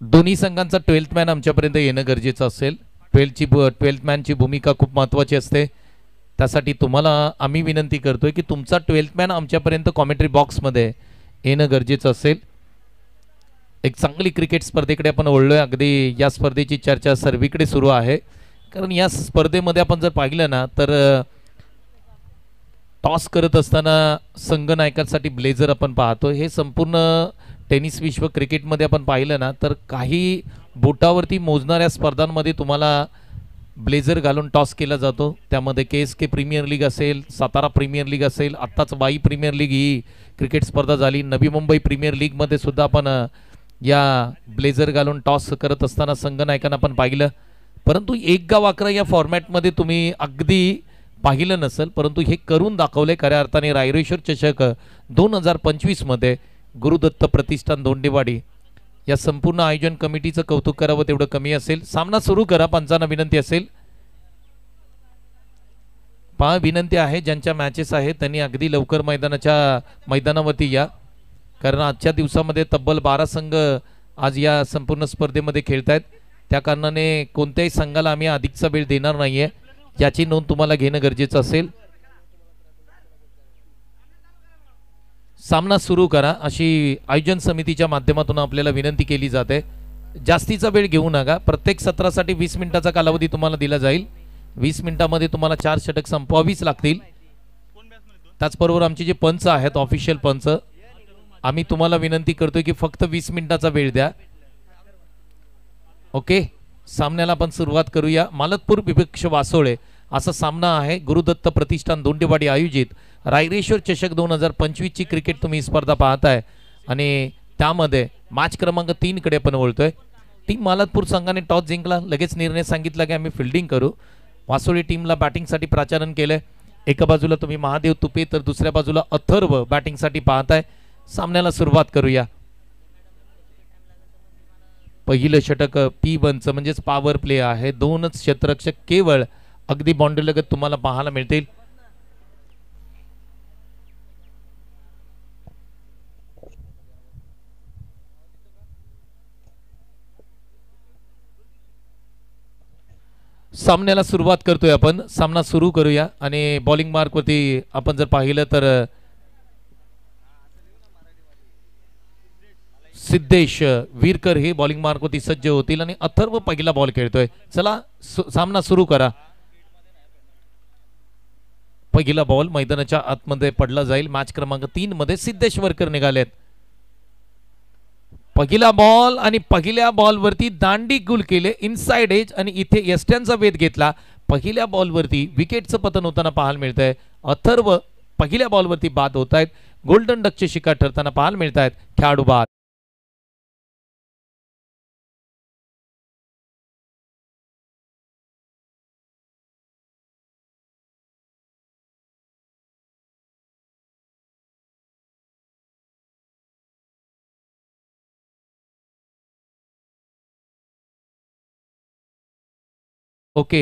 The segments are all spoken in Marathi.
दोन्ही संघांचा 12th मॅन आमच्यापर्यंत येणं गरजेचं असेल. 12th मॅनची भूमिका खूप महत्त्वाची असते. त्यासाठी तुम्हाला आम्ही विनंती करतोय की तुमचा 12th मॅन आमच्यापर्यंत कॉमेंट्री बॉक्समध्ये येणं गरजेचं असेल. एक चांगली क्रिकेट स्पर्धेकडे आपण वळलोय. अगदी या स्पर्धेची चर्चा सर्वीकडे सुरू आहे, कारण या स्पर्धेमध्ये आपण जर पाहिलं ना तर टॉस करत असताना संघनायकांसाठी ब्लेझर आपण पाहतो. हे संपूर्ण टेनिस विश्व क्रिकेटमध्ये आपण पाहिलं ना तर काही बोटावरती मोजणाऱ्या स्पर्धांमध्ये तुम्हाला ब्लेझर घालून टॉस केला जातो. त्यामध्ये KSK प्रीमियर लीग असेल, सातारा प्रीमियर लीग असेल, आत्ताच बाई प्रीमियर लीग ही क्रिकेट स्पर्धा झाली. नवी मुंबई प्रीमियर लीगमध्ये सुद्धा आपण या ब्लेझर घालून टॉस करत असताना संघनायकांना आपण पाहिलं. परंतु एक गाव अकरा या फॉर्मॅटमध्ये तुम्ही अगदी पाहिलं नसेल, परंतु हे करून दाखवले खऱ्या अर्थाने. रायरेश्वर चषक 2025मध्ये गुरुदत्त प्रतिष्ठान दोंडेवाडी या संपूर्ण आयोजन कमिटीचं कौतुक करावं तेवढं कमी असेल. सामना सुरू करा. पंचांना विनंती असेल, पहा विनंती आहे ज्यांच्या मॅचेस आहेत त्यांनी अगदी लवकर मैदानावरती या, कारण आजच्या दिवसामध्ये तब्बल 12 संघ आज या संपूर्ण स्पर्धेमध्ये खेळत आहेत. त्या कारणाने कोणत्याही संघाला आम्ही अधिकचा वेळ देणार नाहीये, याची नोंद तुम्हाला घेणं गरजेचं असेल. सामना सुरू करा अशी आयोजन समितीच्या माध्यमातून आपल्याला विनंती केली जाते. जास्तीचा वेळ घेऊ नका. प्रत्येक सत्रासाठी 20 मिनिटाचा कालावधी तुम्हाला दिला जाईल. 20 मिनिटांमध्ये तुम्हाला 4 षटक संपवावीच लागतील. त्याचबरोबर आमचे जे पंच आहेत, ऑफिशियल पंच, आम्ही तुम्हाला विनंती करतोय की फक्त 20 मिनिटाचा वेळ द्या. ओके, सामन्याला आपण सुरुवात करूया. मालतपूर विपक्ष वासोळे असा सामना आहे. गुरुदत्त प्रतिष्ठान दोंडेवाडी आयोजित रायरेश्वर चषक 2025 ची क्रिकेट तुम्ही स्पर्धा पाहताय आणि त्यामध्ये मॅच क्रमांक 3 कडे आपण वळतोय. टीम मालतपूर संघाने टॉस जिंकला. लगेच निर्णय सांगितला की आम्ही फिल्डिंग करू. वासोळी टीमला बॅटिंगसाठी प्राचारण केलंय. एका बाजूला तुम्ही महादेव तुपे तर दुसऱ्या बाजूला अथर्व बॅटिंगसाठी पाहताय. सामन्याला सुरुवात करूया. पहिलं षटक P1चं म्हणजेच पॉवर प्ले आहे. 2च क्षेत्ररक्षक केवळ अगदी बाउंड्री लगत तुम्हाला पाहायला मिळतील. सामन्याला सुरुवात करतोय आपण. सामना सुरू करूया आणि बॉलिंग मार्कवरती आपण जर पाहिलं तर सिद्धेश वीरकर हे बॉलिंग मार्कवरती सज्ज होतील आणि अथर्व पहिला बॉल खेळतोय. चला सामना सुरू करा. पहिला बॉल मैदानाच्या आतमध्ये पडला जाईल. मॅच क्रमांक 3 मध्ये सिद्धेश वीरकर निघालेत. पहिला बॉल आणि पहिल्या बॉलवरती दांडी गुल केले इनसाइड एज आणि इथे यष्ट्यांचा वेध घेतला. पहिल्या बॉलवरती विकेटचं पतन होताना पाहायला मिळतंय. अथर्व पहिल्या बॉलवरती बाद होत आहेत. गोल्डन डकचे शिकार ठरताना पाहायला मिळत आहेत. खेळाडू बाद. ओके,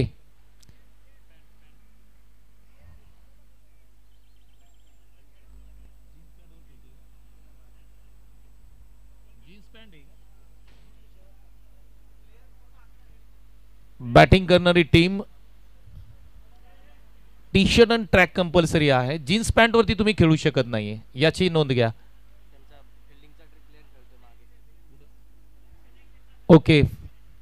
बॅटिंग करणारी टीम टी शर्ट आणि ट्रॅक कंपल्सरी आहे. जीन्स पॅन्ट वरती तुम्ही खेळू शकत नाहीये, याची नोंद घ्या. ओके,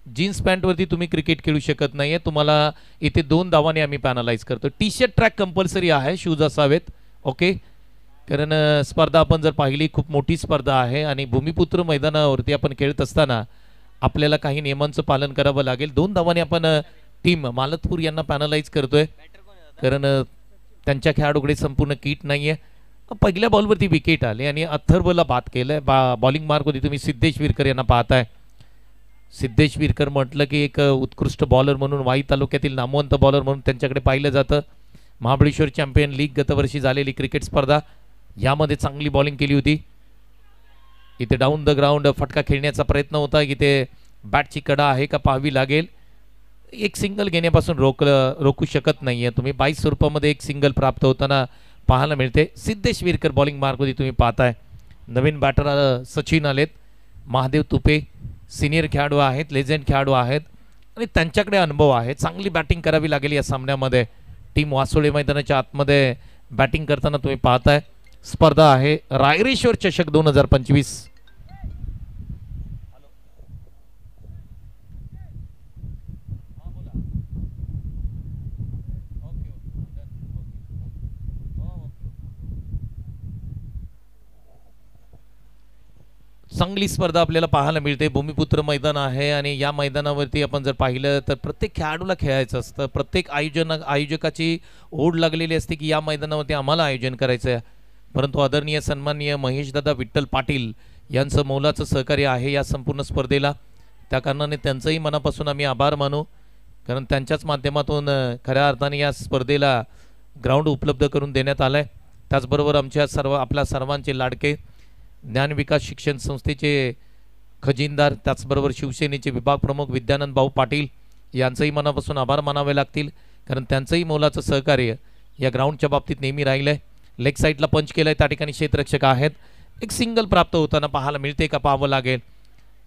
जीन्स पॅन्ट वरती तुम्ही क्रिकेट खेळू शकत नाहीये. तुम्हाला इथे 2 धावांनी आम्ही पॅनलाइज करतो. टी शर्ट ट्रॅक कंपल्सरी आहे, शूज असावेत. ओके, कारण स्पर्धा आपण जर पाहिली खूप मोठी स्पर्धा आहे आणि भूमिपुत्र मैदानावरती आपण खेळत असताना आपल्याला काही नियमांचं पालन करावं लागेल. 2 धावांनी आपण टीम मालतपूर यांना पॅनलाइज करतोय, कारण त्यांच्या खेळाडूकडे संपूर्ण किट नाहीये. पहिल्या बॉलवरती विकेट आले आणि अथर्वला बाद केलंय. बॉलिंग मार्कवरती तुम्ही सिद्धेश वीरकर यांना पाहताय. सिद्धेश वीरकर म्हटलं की एक उत्कृष्ट बॉलर म्हणून, वाई तालुक्यातील नामवंत बॉलर म्हणून त्यांच्याकडे पाहिलं जातं. महाबळेश्वर चॅम्पियन लीग गतवर्षी झालेली क्रिकेट स्पर्धा यामध्ये चांगली बॉलिंग केली होती. इथे डाऊन द ग्राउंड फटका खेळण्याचा प्रयत्न होता. इथे बॅटची कडा आहे का पाहावी लागेल. एक सिंगल घेण्यापासून रोखू शकत नाहीये तुम्ही. 22 स्वरूपामध्ये एक सिंगल प्राप्त होताना पाहायला मिळते. सिद्धेश वीरकर बॉलिंग मार्कवरती तुम्ही पाहताय. नवीन बॅटर सचिन आलेत. महादेव तुपे सिनियर खेळाडू आहेत, लेजंड खेळाडू आहेत आणि त्यांच्याकडे अनुभव आहे. चांगली बॅटिंग करावी लागेल या सामन्यामध्ये. टीम वासोळी मैदानाच्या आतमध्ये बॅटिंग करताना तुम्ही पाहताय. स्पर्धा आहे रायरेश्वर चषक 2025. चांगली स्पर्धा आपल्याला पाहायला मिळते. भूमिपुत्र मैदान आहे आणि या मैदानावरती आपण जर पाहिलं तर प्रत्येक खेळाडूला खेळायचं असतं. प्रत्येक आयोजकाची ओढ लागलेली असते की या मैदानावरती आम्हाला आयोजन करायचं आहे. परंतु आदरणीय सन्माननीय महेशदादा विठ्ठल पाटील यांचं मोलाचं सहकार्य आहे या संपूर्ण स्पर्धेला. त्या कारणाने त्यांचंही मनापासून आम्ही आभार मानू, कारण त्यांच्याच माध्यमातून खऱ्या अर्थाने या स्पर्धेला ग्राउंड उपलब्ध करून देण्यात आलं आहे. त्याचबरोबर आपल्या सर्वांचे लाडके ज्ञानविकास शिक्षण संस्थेचे खजिनदार, त्याचबरोबर शिवसेनेचे विभाग प्रमुख विद्यानंद भाऊ पाटील यांचंही मनापासून आभार मानावे लागतील, कारण त्यांचंही मोलाचं सहकार्य या ग्राउंडच्या बाबतीत नेहमी राहिलं आहे. लेग साईडला पंच केलं आहे, त्या ठिकाणी क्षेत्ररक्षक आहेत. एक सिंगल प्राप्त होताना पाहायला मिळते का पाहावं लागेल.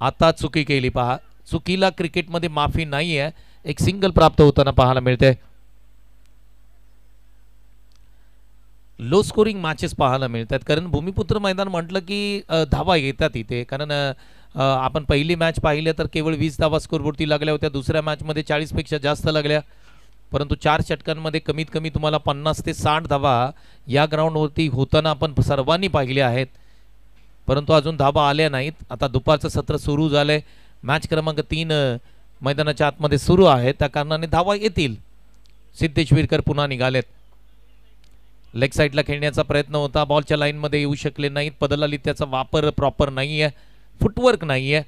आता चुकी केली पहा, चुकीला क्रिकेटमध्ये माफी नाही आहे. एक सिंगल प्राप्त होताना पाहायला मिळते. लो स्कोरिंग मॅचेस पाहायला मिळतात, कारण भूमिपुत्र मैदान म्हटलं की धावा येतात इथे. कारण आपण पहिली मॅच पाहिली तर केवळ 20 धावा स्कोरवरती लागल्या होत्या. दुसऱ्या मॅचमध्ये 40पेक्षा जास्त लागल्या, परंतु 4 षटकांमध्ये कमीत कमी तुम्हाला 50 ते 60 धावा या ग्राउंडवरती होताना आपण सर्वांनी पाहिले आहेत. परंतु अजून धावा आल्या नाहीत. आता दुपारचं सत्र सुरू झालं आहे. मॅच क्रमांक 3 मैदानाच्या आतमध्ये सुरू आहे, त्या कारणाने धावा येतील. सिद्धेश विरकर पुन्हा निघालेत. लेग साईडला खेळण्याचा प्रयत्न होता, बॉलच्या लाईनमध्ये येऊ शकले नाहीत. पदलाली त्याचा वापर प्रॉपर नाही आहे, फुटवर्क नाही आहे.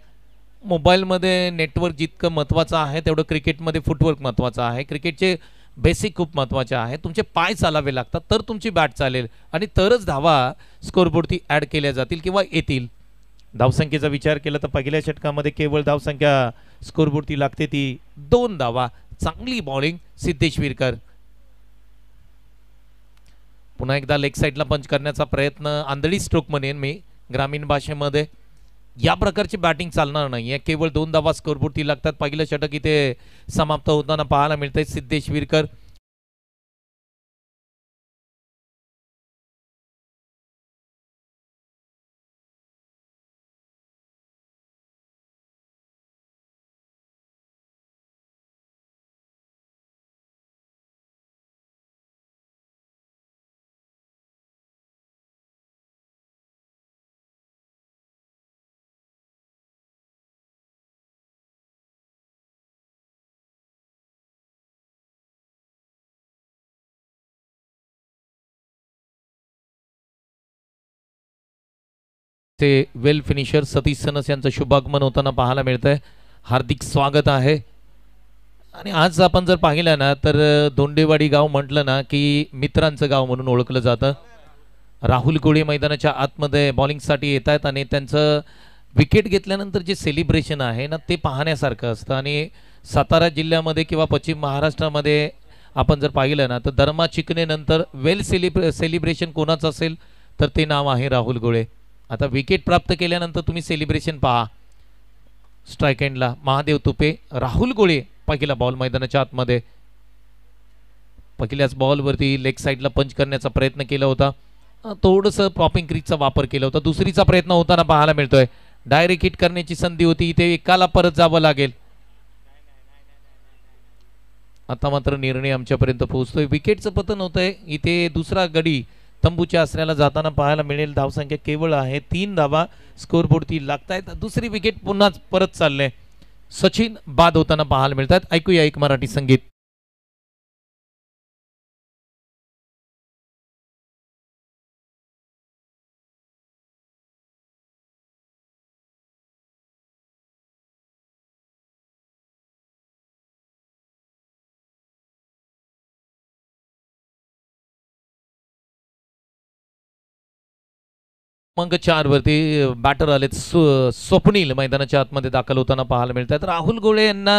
मोबाईलमध्ये नेटवर्क जितकं महत्त्वाचं आहे तेवढं क्रिकेटमध्ये फुटवर्क महत्त्वाचं आहे. क्रिकेटचे बेसिक खूप महत्त्वाचे आहे. तुमचे पाय चालावे लागतात तर तुमची बॅट चालेल आणि तरच धावा स्कोरबोर्डती ॲड केल्या जातील किंवा येतील. धावसंख्येचा विचार केला तर पहिल्या षटकामध्ये केवळ धावसंख्या स्कोरबोर्डती लागते ती 2 धावा. चांगली बॉलिंग सिद्धेश विरकर. पुन्हा एकदा लेग साईडला पंच करण्याचा प्रयत्न, आंधळी स्ट्रोक म्हणेन मी ग्रामीण भाषेमध्ये. या प्रकारची बॅटिंग चालणार नाही आहे. केवळ 2 धावा स्कोरबोर्डती लागतात. पहिलं षटक इथे समाप्त होताना पाहायला मिळतंय. सिद्धेश विरकर ते वेल फिनिशर सतीश सनस यांचं शुभागमन होताना पाहायला मिळतंय. हार्दिक स्वागत आहे. आणि आज आपण जर पाहिलं ना तर दोंडेवाडी गाव म्हटलं ना की मित्रांचं गाव म्हणून ओळखलं जातं. राहुल कोळी मैदानाच्या आतमध्ये बॉलिंगसाठी येत आहेत आणि त्यांचं विकेट घेतल्यानंतर जे सेलिब्रेशन आहे ना ते पाहण्यासारखं असतं. आणि सातारा जिल्ह्यामध्ये किंवा पश्चिम महाराष्ट्रामध्ये आपण जर पाहिलं ना तर धर्मा चिकनेनंतर वेल सेलिब्रेशन कोणाचं असेल तर ते नाव आहे राहुल गोळे. आता विकेट प्राप्त केल्यानंतर तुम्ही सेलिब्रेशन पहा. स्ट्राईक एंडला महादेव तुपे, राहुल गोळे पहिला बॉल मैदानाच्या आतमध्ये. पहिल्याच बॉलवरती लेग साईडला पंच करण्याचा प्रयत्न केला होता, थोडंसं प्रॉपिंग क्रीजचा वापर केला होता. दुसरीचा प्रयत्न होताना पाहायला मिळतोय. डायरेक्ट हिट करण्याची संधी होती, इथे एकाला परत जावं लागेल. आता मात्र निर्णय आमच्यापर्यंत पोहोचतोय. विकेटचं पतन होतंय. इथे दुसरा गडी तंबूच्या आसऱ्याला जाताना पाहायला मिळेल. धावसंख्या केवळ आहे 3 धावा स्कोरबोर्डती लागतायत. दुसरी विकेट पुन्हा परत चालले. सचिन बाद होताना पाहायला मिळतात. ऐकूया एक मराठी संगीत. क्रमांक 4 वरती बॅटर आलेत. स्वप्नील मैदानाच्या आतमध्ये दाखल होताना पाहायला मिळतात. राहुल गोळे यांना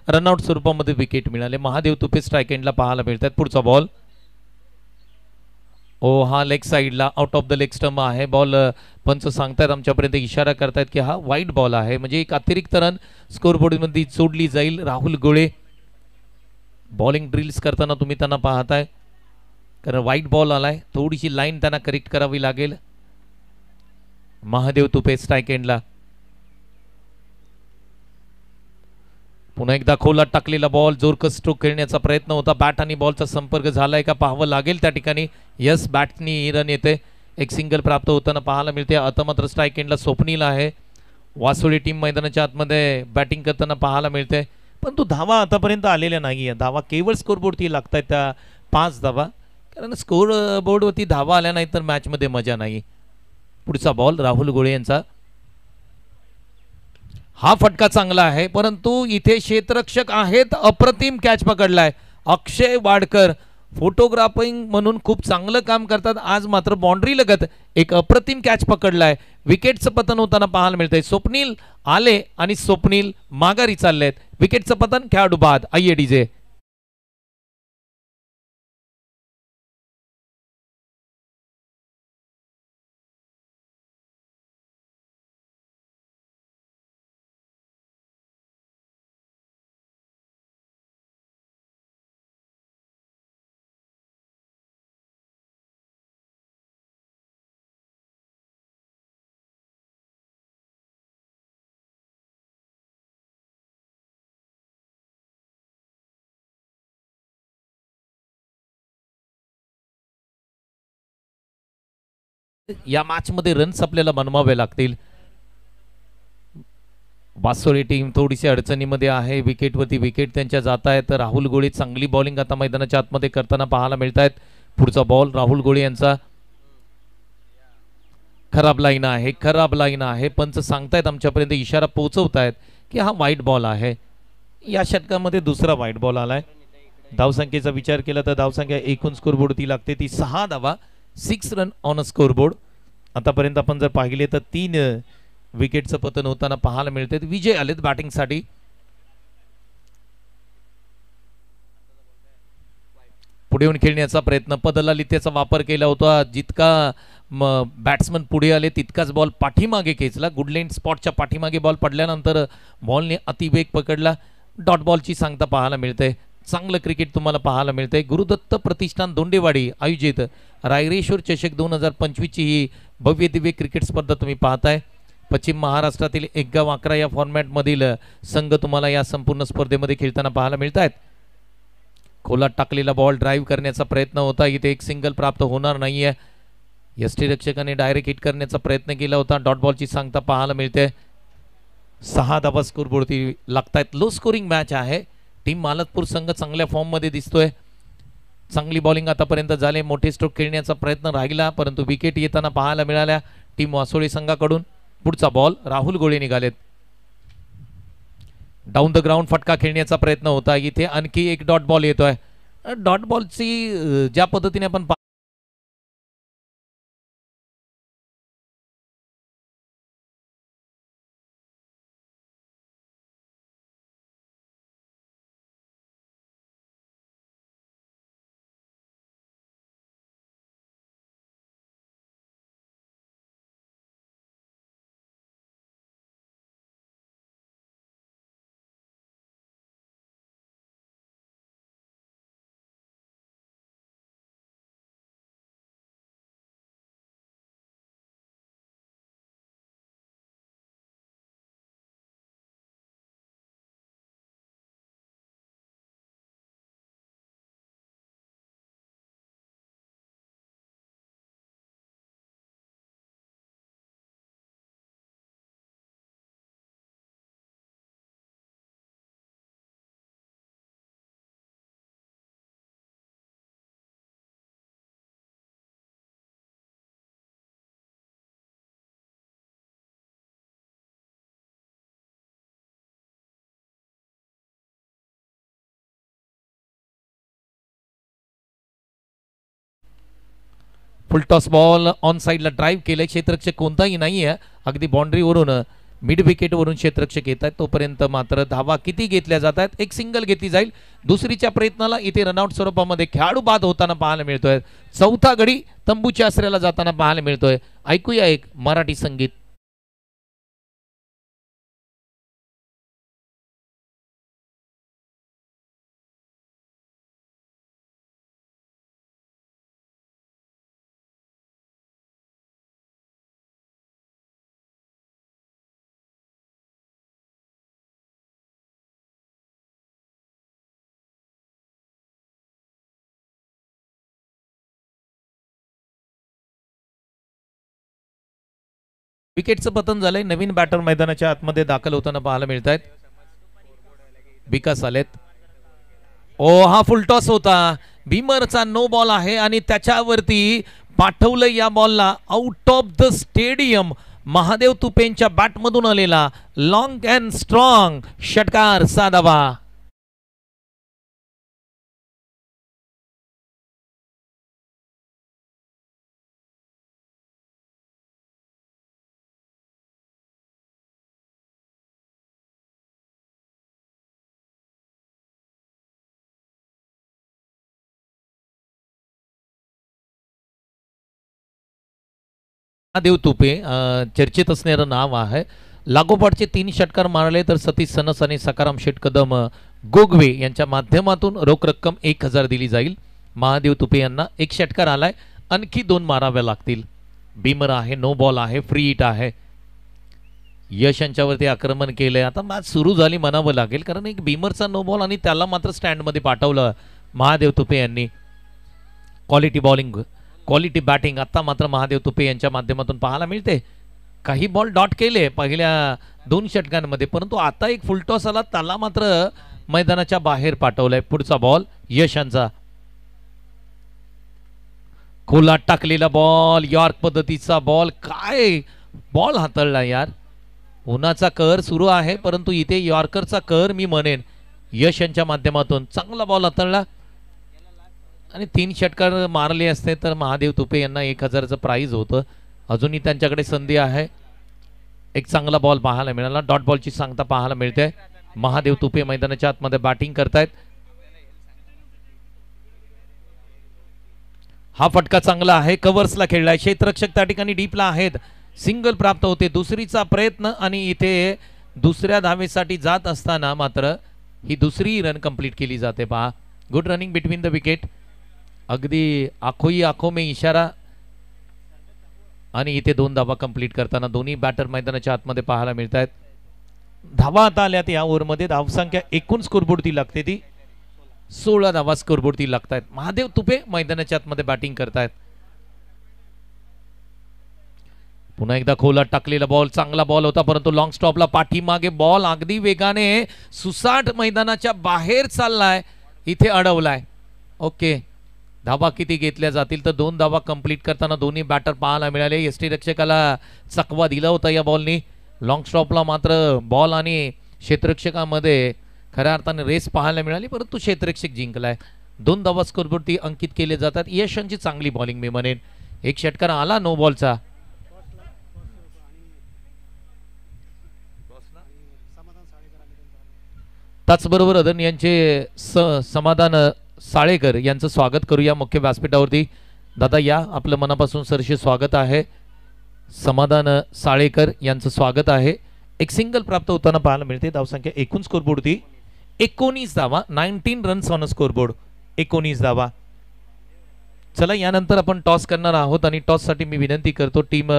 रनआउट स्वरूपामध्ये विकेट मिळाले. महादेव तुपे स्ट्राईक एंडला पाहायला मिळतात. पुढचा बॉल ओ हा लेग साईडला out of the leg stump आहे बॉल. पंच सांगतायत आमच्यापर्यंत इशारा करतायत की हा वाईट बॉल आहे, म्हणजे एक अतिरिक्त रन स्कोरबोर्डमध्ये जोडली जाईल. राहुल गोळे बॉलिंग ड्रिल्स करताना तुम्ही त्यांना पाहताय, कारण वाईट बॉल आलाय. थोडीशी लाईन त्यांना करेक्ट करावी लागेल. महादेव तुपे स्ट्राईक एंडला. पुन्हा एकदा खोलात टाकलेला बॉल, जोरकस स्ट्रोक खेळण्याचा प्रयत्न होता. बॅट आणि बॉलचा संपर्क झालाय का पाहावं लागेल त्या ठिकाणी. यस, बॅटनी रन येते. एक सिंगल प्राप्त होताना पाहायला मिळते. आता मात्र स्ट्राईक एंडला स्वप्नील आहे. वासोळी टीम मैदानाच्या आतमध्ये बॅटिंग करताना पाहायला मिळते, पण तो धावा आतापर्यंत आलेल्या नाही आहे. धावा केवळ स्कोरबोर्डवरती लागतात त्या 5 धावा, कारण स्कोर बोर्डवरती धावा आल्या नाही तर मॅचमध्ये मजा नाही. पुढचा बॉल राहुल गोळे यांचा. हा फटका चांगला आहे, परंतु इथे क्षेत्ररक्षक आहेत. अप्रतिम कॅच पकडलाय अक्षय वाडकर. फोटोग्राफिंग म्हणून खूप चांगलं काम करतात. आज मात्र बाउंड्री लगत एक अप्रतिम कॅच पकडलाय. विकेटचं पतन होताना पाहायला मिळतंय. स्वप्नील आले आणि स्वप्नील माघारी चाललेत. विकेटचं पतन खेळाडू बाद. आइए डीजे. या मॅच मध्ये रन्स आपल्याला बनवावे लागतील. वासोळी टीम थोडीशी अडचणीमध्ये आहे. विकेटवरती विकेट त्यांच्या जात आहेत. राहुल गोळे चांगली बॉलिंग आता मैदानाच्या आतमध्ये करताना पाहायला मिळत आहेत. पुढचा बॉल राहुल गोळे यांचा. खराब लाईन आहे, खराब लाईन आहे. पंच सांगतायत आमच्यापर्यंत इशारा पोहोचवतायत की हा वाईट बॉल आहे. या षटकामध्ये दुसरा वाईट बॉल आलाय. धावसंख्येचा विचार केला तर धावसंख्या एकूण स्कोरबोर्ड लागते ती 6 धावा, 6 रन ऑन अ स्कोरबोर्ड. आतापर्यंत आपण जर पाहिले तर 3 विकेटचं पतन होताना पाहायला मिळते. विजय आलेत बॅटिंगसाठी. पुढे येऊन खेळण्याचा प्रयत्न, पदलालित्याचा वापर केला होता. जितका बॅट्समन पुढे आले तितकाच बॉल पाठीमागे खेचला. गुडलेंड स्पॉटच्या पाठीमागे बॉल पडल्यानंतर बॉलने अतिवेग पकडला. डॉट बॉलची सांगता पाहायला मिळते. चांगलं क्रिकेट तुम्हाला पाहायला मिळते. गुरुदत्त प्रतिष्ठान दोंडेवाडी आयोजित रायरेश्वर चषक 2025 ची ही भव्य दिव्य क्रिकेट स्पर्धा तुम्ही पाहताय. पश्चिम महाराष्ट्रातील 1-11 या फॉर्मॅटमधील संघ तुम्हाला या संपूर्ण स्पर्धेमध्ये खेळताना पाहायला मिळत आहेत. खोलात टाकलेला बॉल ड्राईव्ह करण्याचा प्रयत्न होता. इथे एक सिंगल प्राप्त होणार नाहीये. यष्टीरक्षकाने डायरेक्ट हिट करण्याचा प्रयत्न केला होता. डॉट बॉलची सांगता पाहायला मिळते. 6 धावा स्कोरबोर्डवरती लागतायत. लो स्कोरिंग मॅच आहे. टीम मालतपूर संघ चांगल्या फॉर्ममध्ये दिसतोय. चांगली बॉलिंग आतापर्यंत झाले. मोठे स्ट्रोक खेळण्याचा प्रयत्न राहिला, परंतु विकेट येताना पाहायला मिळाल्या टीम वासोळी संघाकडून. पुढचा बॉल राहुल गोळे निघालेत. डाऊन द ग्राउंड फटका खेळण्याचा प्रयत्न होता. इथे आणखी एक डॉट बॉल येतोय. डॉट बॉलची ज्या पद्धतीने आपण फुल टॉस बॉल ऑन साइडला ड्राईव्ह केलंय. क्षेत्ररक्षक कोणताही नाहीये. अगदी बाउंड्रीवरून मिड विकेटवरून क्षेत्ररक्षक येत आहेत, तोपर्यंत मात्र धावा किती घेतल्या जात आहेत, एक सिंगल घेतली जाईल. दुसरीच्या प्रयत्नाला इथे रनआउट स्वरूपामध्ये खेळाडू बाद होताना पाहायला मिळतोय. चौथा गडी तंबूच्या आसऱ्याला जाताना पाहायला मिळतोय. ऐकूया एक मराठी संगीत. विकेटचं पतन झालंय. नवीन बॅटर मैदानाच्या आतमध्ये दाखल होताना पाहायला मिळत आहेत. विकास आलेत. ओ हा फुलटॉस होता. भीमरचा नो बॉल आहे आणि त्याच्यावरती पाठवलं या बॉलला out of the stadium. Mahadev तुपेंच्या बॅटमधून आलेला लॉंग अँड स्ट्रॉंग षटकार, साधावा. महादेव तुपे चर्चेत असणारं नाव आहे. लागोपाठचे 3 षटकार मारले तर सतीश सनस आणि सकाराम शेठ कदम गोगवे यांच्या माध्यमातून रोख रक्कम 1000 दिली जाईल. महादेव तुपे यांना 1 षटकार आलाय, आणखी 2 माराव्या लागतील. बीमर आहे, नो बॉल आहे, फ्री हिट आहे. यश यांच्यावरती आक्रमण केलंय. आता मॅच सुरू झाली म्हणावं लागेल, कारण एक बीमरचा नो बॉल आणि त्याला मात्र स्टँडमध्ये पाठवलं महादेव तुपे यांनी. क्वालिटी बॉलिंग, क्वालिटी बॅटिंग आता मात्र महादेव तुपे यांच्या माध्यमातून पाहायला मिळते. काही बॉल डॉट केले पहिल्या 2 षटकांमध्ये, परंतु आता एक फुलटॉस आला, त्याला मात्र मैदानाच्या बाहेर पाठवलंय. पुढचा बॉल यशांचा, खोलात टाकलेला बॉल, यॉर्क पद्धतीचा बॉल. काय बॉल हाताळला यार. उन्हाचा कहर सुरू आहे, परंतु इथे यॉर्करचा कहर मी म्हणेन. यश यांच्या माध्यमातून चांगला बॉल हाताळला आणि 3 षटकार मारले असते तर महादेव तुपे यांना 1000चं प्राइज होतं. अजूनही त्यांच्याकडे संधी आहे. एक चांगला बॉल पाहायला मिळाला. डॉट बॉलची सांगता पाहायला मिळते. महादेव तुपे मैदानाच्या आतमध्ये बॅटिंग करतायत. हा फटका चांगला आहे, कव्हर्सला खेळलाय. क्षेत्ररक्षक त्या ठिकाणी डीपला आहेत. सिंगल प्राप्त होते. दुसरीचा प्रयत्न आणि इथे दुसऱ्या धावेसाठी जात असताना मात्र ही दुसरी रन कंप्लीट केली जाते. पहा, good running between the wicket. अगदी आखो ही आखो में इशारा. आणि इथे 2 धावा कंप्लीट करताना दोन्ही बॅटर मैदानाच्या आतमध्ये पाहायला मिळत आहेत. धावा आता आल्यात या ओव्हरमध्ये. धावसंख्या एकूण स्कोरबोर्डती लागते ती 16 धावा स्कोरबोर्डती लागतायत. महादेव तुपे मैदानाच्या आतमध्ये बॅटिंग करतायत. पुन्हा एकदा खोलात टाकलेला बॉल, चांगला बॉल होता, परंतु लॉंग स्टॉपला पाठीमागे बॉल अगदी वेगाने सुसाट मैदानाच्या बाहेर चाललाय, इथे अडवलाय. ओके, धावा किती घेतल्या जातील तर 2 धावा कंप्लीट करताना दोन्ही बॅटर पाहायला मिळाले. यष्टीरक्षकाला चकवा दिला होता या बॉलनी. लॉंग स्टॉपला मात्र बॉल आणि क्षेत्ररक्षकामध्ये खऱ्या अर्थाने रेस पाहायला मिळाली, परंतु क्षेत्ररक्षक जिंकलाय. 2 धावा स्कोरवरती अंकित केले जातात. यशांची चांगली बॉलिंग मी म्हणेन. 1 षटकार आला नो बॉलचा. त्याचबरोबर अदन यांचे समाधान साळेकर यांचं स्वागत करूया मुख्य व्यासपीठावरती. दादा या, आपलं मनापासून सरसे स्वागत आहे. समाधान साळेकर यांचं स्वागत आहे. एक सिंगल प्राप्त होताना पाहायला मिळते. धावसंख्या एकूण स्कोरबोर्डती 19 धावा, 19 रन्स ऑन स्कोरबोर्ड, 19 धावा. चला, यानंतर आपण टॉस करणार आहोत आणि टॉससाठी मी विनंती करतो टीम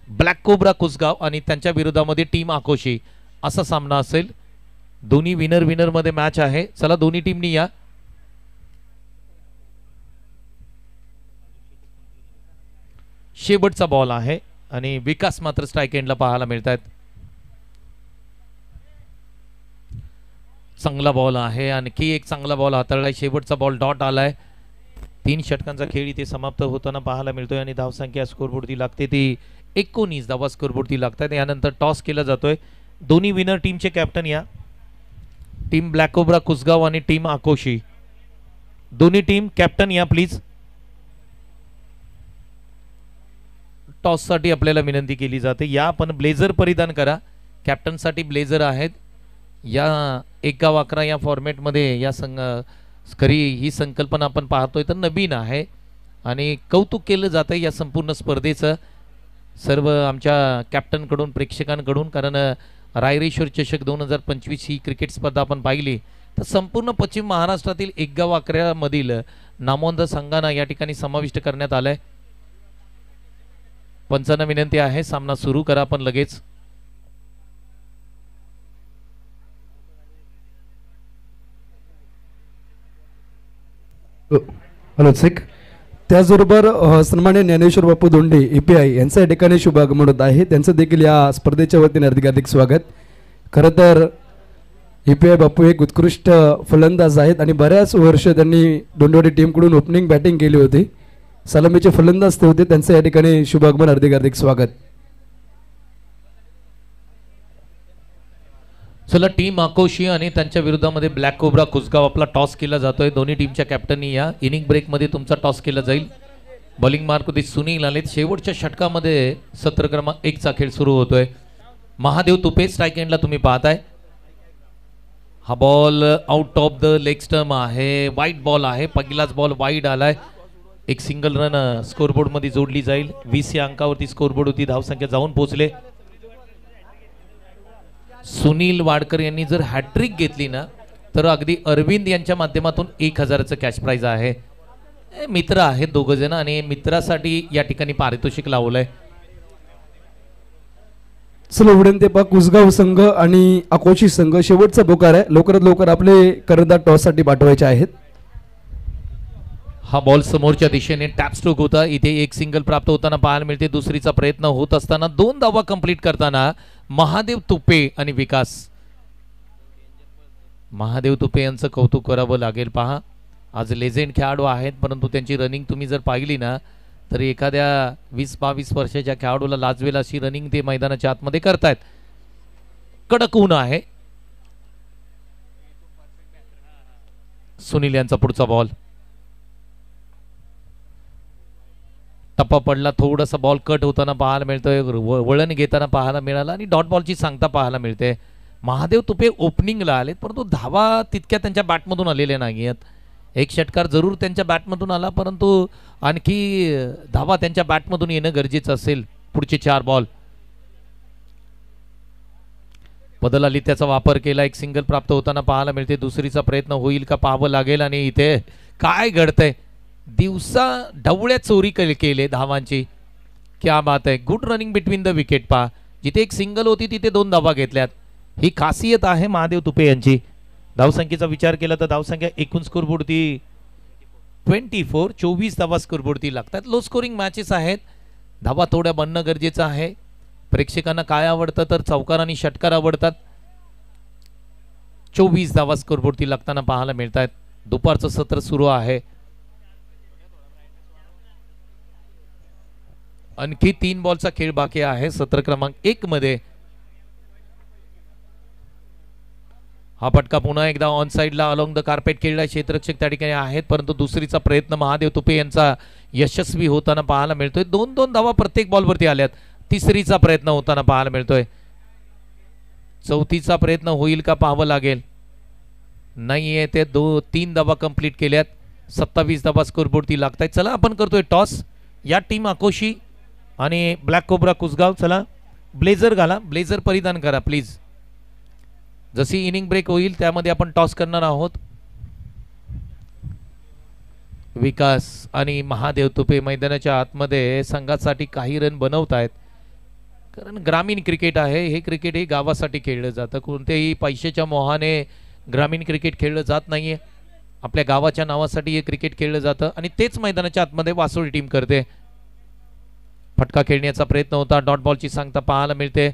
ब्लॅक कोब्रा कुसगाव आणि त्यांच्या विरोधामध्ये टीम आकोशी असा सामना असेल. दोन्ही विनर मध्ये मॅच आहे. चला, दोन्ही टीमनी या. शेवटचा बॉल आहे आणि विकास मात्र स्ट्राइक एंडला पाहायला मिळत आहेत. चांगला बॉल आहे, आणखी एक चांगला बॉल हाताळलाय. शेवटचा बॉल डॉट आलाय. 3 षटकांचा खेळ इथे समाप्त होताना पाहायला मिळतोय आणि धावसंख्या स्कोरबोर्डती लागते ती 19 धावा स्कोरबोर्डती लागतात. यानंतर टॉस केला जातोय. दोन्ही विनर टीमचे कॅप्टन या. टीम ब्लॅक कोब्रा कुसगाव आणि टीम आकोशी, दोन्ही टीम कॅप्टन या प्लीज. टॉस साठी आपल्याला विनंती केली जाते. या, पण ब्लेझर परिधान करा. कॅप्टनसाठी ब्लेझर आहेत. या 1-11 या फॉर्मॅटमध्ये या खरी ही संकल्पना आपण पाहतोय तर नवीन आहे आणि कौतुक केलं जातं या संपूर्ण स्पर्धेचं सर्व आमच्या कॅप्टनकडून, प्रेक्षकांकडून. कारण रायरेश्वर चषक 2025 ही क्रिकेट स्पर्धा आपण पाहिली तर संपूर्ण पश्चिम महाराष्ट्रातील 1-11 मधील नामवंत संघांना या ठिकाणी समाविष्ट करण्यात आलंय. पंचांना विनंती आहे, सामना सुरू करा आपण लगेच. Hello check. त्याचबरोबर सन्मान्य ज्ञानेश्वर बापू धोंडे EPI यांचं या ठिकाणी शुभागमन होत आहे. त्यांचं देखील या स्पर्धेच्या वतीने हार्दिक स्वागत. खरं तर EPI बापू एक उत्कृष्ट फलंदाज आहेत आणि बऱ्याच वर्ष त्यांनी दोंडवाडी टीमकडून ओपनिंग बॅटिंग केली होती. सलामीचे फलंदाज ते होते. त्यांचं या ठिकाणी शुभागमन हार्दिक स्वागत. चला, टीम आकोशी आणि त्यांच्या विरोधामध्ये ब्लॅक कोब्रा कुसगाव आपला टॉस केला जातोय. दोन्ही टीमच्या कॅप्टननी या इनिंग ब्रेकमध्ये तुमचा टॉस केला जाईल. बॉलिंग मार्कमध्ये सुनील आलेत. शेवटच्या षटकामध्ये सत्र क्रमांक 1 चा खेळ सुरू होतोय. महादेव तुपे स्ट्राईक एंडला तुम्ही पाहताय. हा ball out of the leg stump आहे, वाईट बॉल आहे. पहिलाच बॉल वाईड आलाय. एक सिंगल रन स्कोरबोर्ड मध्ये जोडली जाईल. 20 या अंकावरती स्कोरबोर्ड होती. धावसंख्या जाऊन पोहोचले. सुनील वाडकर यांनी जर हॅट्रिक घेतली ना तर अगदी अरविंद यांच्या माध्यमातून 1000चं कॅश प्राइज आहे. मित्र आहेत दोघ जण आणि मित्रासाठी या ठिकाणी पारितोषिक लावलंय. चला विनंती पहा, कुसगाव संघ आणि अकोशी संघ शेवटचा बोकार आहे. लवकरात लवकर आपले कर्णधार टॉस साठी पाठवायचे आहेत. हा बॉल समोरच्या दिशेने टॅप स्ट्रोक होता. इथे एक सिंगल प्राप्त होताना पाहायला मिळते. दुसरीचा प्रयत्न होत असताना 2 धावा कंप्लीट करताना महादेव तुपे आणि विकास. महादेव तुपे यांचं कौतुक करावं लागेल. पहा, आज लेजेंड खेळाडू आहेत परंतु त्यांची रनिंग तुम्ही जर पाहिली ना तर एखाद्या 20-22 वर्षाच्या खेळाडूला लाजवेल अशी रनिंग ते मैदानाच्या आतमध्ये करतायत. कडक ऊन आहे. सुनील यांचा पुढचा बॉल. टप्पा पडला. थोडासा बॉल कट होताना पाहायला मिळतोय. वळण घेताना पाहायला मिळाला आणि डॉट बॉलची सांगता पाहायला मिळते. महादेव तुपे ओपनिंगला आलेत परंतु धावा तितक्या त्यांच्या बॅटमधून आलेल्या नाही आहेत. एक षटकार जरूर त्यांच्या बॅटमधून आला परंतु आणखी धावा त्यांच्या बॅटमधून येणं गरजेचं असेल. पुढचे 4 बॉल. बदल आली त्याचा वापर केला. एक सिंगल प्राप्त होताना पाहायला मिळते. दुसरीचा प्रयत्न होईल का पाहावं लागेल. आणि इथे काय घडतंय, दिवसा ढवळ्या चोरी केले धावांची. क्या बात आहे. Good running between the wicket. पहा, जिथे एक सिंगल होती तिथे 2 धावा घेतल्यात. ही खासियत आहे महादेव तुपे यांची. धावसंख्येचा विचार केला तर धावसंख्या एकूण स्कोरबोर्डती 24. 24 धावा स्कोरबोर्डती लागतात. लो स्कोरिंग मॅचेस आहेत. धावा थोड्या बनणं गरजेचं आहे. प्रेक्षकांना काय आवडतं तर चौकार आणि षटकार आवडतात. 24 धावा स्कोरबोर्डती लागताना पाहायला मिळत आहेत. दुपारचं सत्र सुरू आहे. आणखी 3 बॉलचा खेळ बाकी आहे सत्र क्रमांक 1 मध्ये. हा पटका पुन्हा एकदा ऑन साइडला अलॉंग द कार्पेट खेळला. क्षेत्ररक्षक त्या ठिकाणी आहेत परंतु दुसरीचा प्रयत्न महादेव तुपे यांचा यशस्वी होताना पाहायला मिळतोय. 2-2 धावा प्रत्येक बॉलवरती आल्यात. तिसरीचा प्रयत्न होताना पाहायला मिळतोय. चौथीचा प्रयत्न होईल का पाहावं लागेल. नाहीये ते 3 धावा कंप्लीट केल्यात. 27 धावा स्कोरबोर्डती लागतायत. चला आपण करतोय टॉस. या टीम आकोशी आणि ब्लॅक कोब्रा कुसगाव. चला ब्लेझर घाला. ब्लेझर परिधान करा प्लीज. जशी इनिंग ब्रेक होईल त्यामध्ये आपण टॉस करणार आहोत. विकास आणि महादेव तुपे मैदानाच्या आतमध्ये संघासाठी काही रन बनवत आहेत. कारण ग्रामीण क्रिकेट आहे. हे क्रिकेट हे गावासाठी खेळलं जातं. कोणत्याही पैशाच्या मोहाने ग्रामीण क्रिकेट खेळलं जात नाहीये. आपल्या गावाच्या नावासाठी हे क्रिकेट खेळलं जातं आणि तेच मैदानाच्या आतमध्ये वासोळी टीम करते. फटका खेळण्याचा प्रयत्न होता. डॉट बॉलची सांगता पाहायला मिळते